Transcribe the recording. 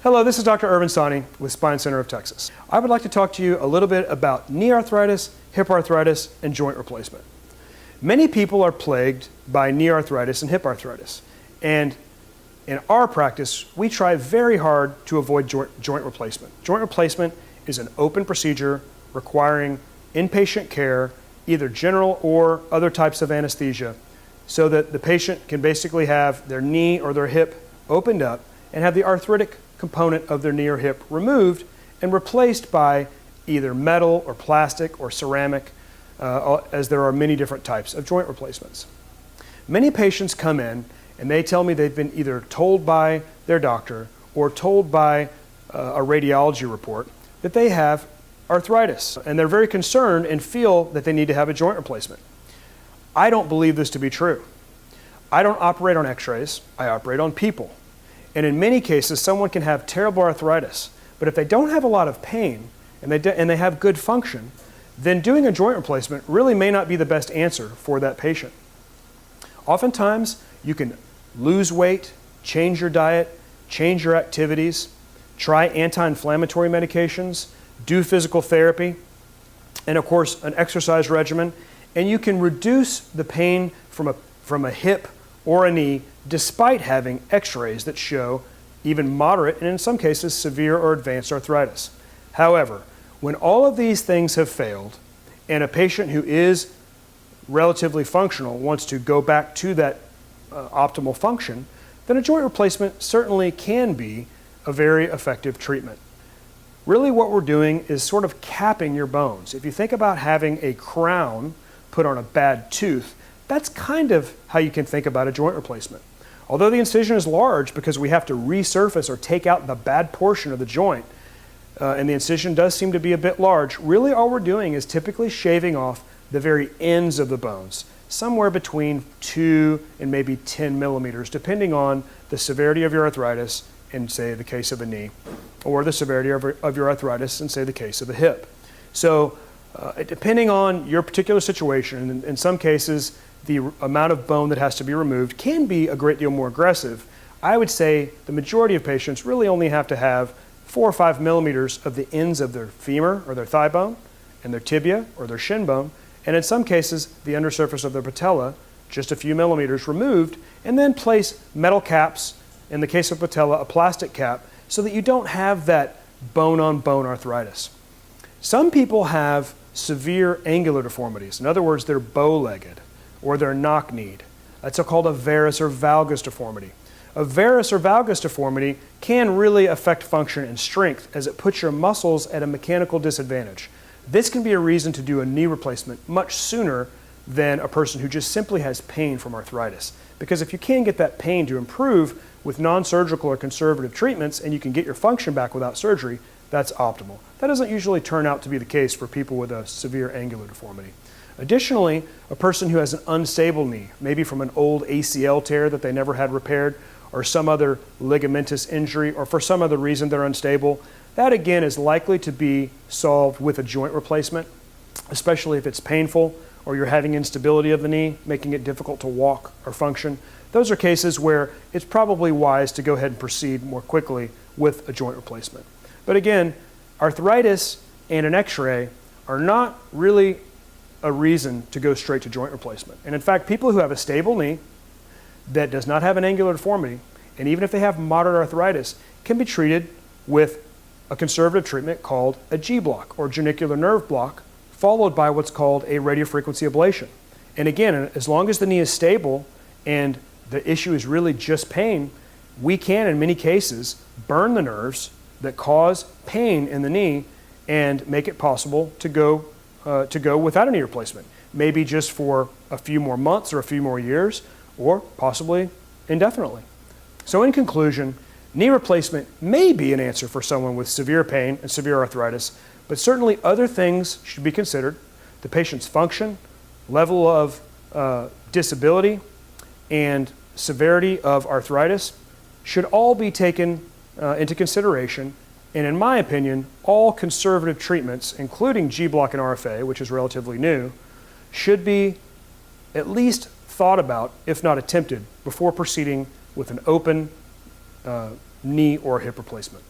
Hello, this is Dr. Irvin Sani with Spine Center of Texas. I would like to talk to you a little bit about knee arthritis, hip arthritis, and joint replacement. Many people are plagued by knee arthritis and hip arthritis, and in our practice, we try very hard to avoid joint replacement. Joint replacement is an open procedure requiring inpatient care, either general or other types of anesthesia, so that the patient can basically have their knee or their hip opened up and have the arthritic component of their knee or hip removed and replaced by either metal or plastic or ceramic, as there are many different types of joint replacements. Many patients come in and they tell me they've been either told by their doctor or told by a radiology report that they have arthritis, and they're very concerned and feel that they need to have a joint replacement. I don't believe this to be true. I don't operate on x-rays, I operate on people. And in many cases, someone can have terrible arthritis, but if they don't have a lot of pain and they have good function, then doing a joint replacement really may not be the best answer for that patient. Oftentimes, you can lose weight, change your diet, change your activities, try anti-inflammatory medications, do physical therapy, and of course, an exercise regimen, and you can reduce the pain from a hip or a knee despite having x-rays that show even moderate and in some cases severe or advanced arthritis. However, when all of these things have failed and a patient who is relatively functional wants to go back to that optimal function, then a joint replacement certainly can be a very effective treatment. Really what we're doing is sort of capping your bones. If you think about having a crown put on a bad tooth, that's kind of how you can think about a joint replacement. Although the incision is large because we have to resurface or take out the bad portion of the joint, and the incision does seem to be a bit large, really all we're doing is typically shaving off the very ends of the bones, somewhere between 2 and maybe 10 millimeters, depending on the severity of your arthritis in, say, the case of a knee, or the severity of your arthritis in, say, the case of a hip. So depending on your particular situation, in some cases, the amount of bone that has to be removed can be a great deal more aggressive. I would say the majority of patients really only have to have 4 or 5 millimeters of the ends of their femur or their thigh bone and their tibia or their shin bone, and in some cases the undersurface of their patella, just a few millimeters removed, and then place metal caps, in the case of patella, a plastic cap, so that you don't have that bone-on-bone arthritis. Some people have severe angular deformities. In other words, they're bow-legged or they're knock-kneed. That's called a varus or valgus deformity. A varus or valgus deformity can really affect function and strength as it puts your muscles at a mechanical disadvantage. This can be a reason to do a knee replacement much sooner than a person who just simply has pain from arthritis. Because if you can get that pain to improve with non-surgical or conservative treatments and you can get your function back without surgery, that's optimal. That doesn't usually turn out to be the case for people with a severe angular deformity. Additionally, a person who has an unstable knee, maybe from an old ACL tear that they never had repaired, or some other ligamentous injury, or for some other reason they're unstable, that again is likely to be solved with a joint replacement, especially if it's painful or you're having instability of the knee, making it difficult to walk or function. Those are cases where it's probably wise to go ahead and proceed more quickly with a joint replacement. But again, arthritis and an x-ray are not really a reason to go straight to joint replacement. And in fact, people who have a stable knee that does not have an angular deformity, and even if they have moderate arthritis, can be treated with a conservative treatment called a G-block or genicular nerve block, followed by what's called a radiofrequency ablation. And again, as long as the knee is stable and the issue is really just pain, we can, in many cases, burn the nerves that cause pain in the knee and make it possible to go without a knee replacement, maybe just for a few more months or a few more years, or possibly indefinitely. So in conclusion, knee replacement may be an answer for someone with severe pain and severe arthritis, but certainly other things should be considered. The patient's function, level of disability, and severity of arthritis should all be taken into consideration. And in my opinion, all conservative treatments, including G-block and RFA, which is relatively new, should be at least thought about, if not attempted, before proceeding with an open knee or hip replacement.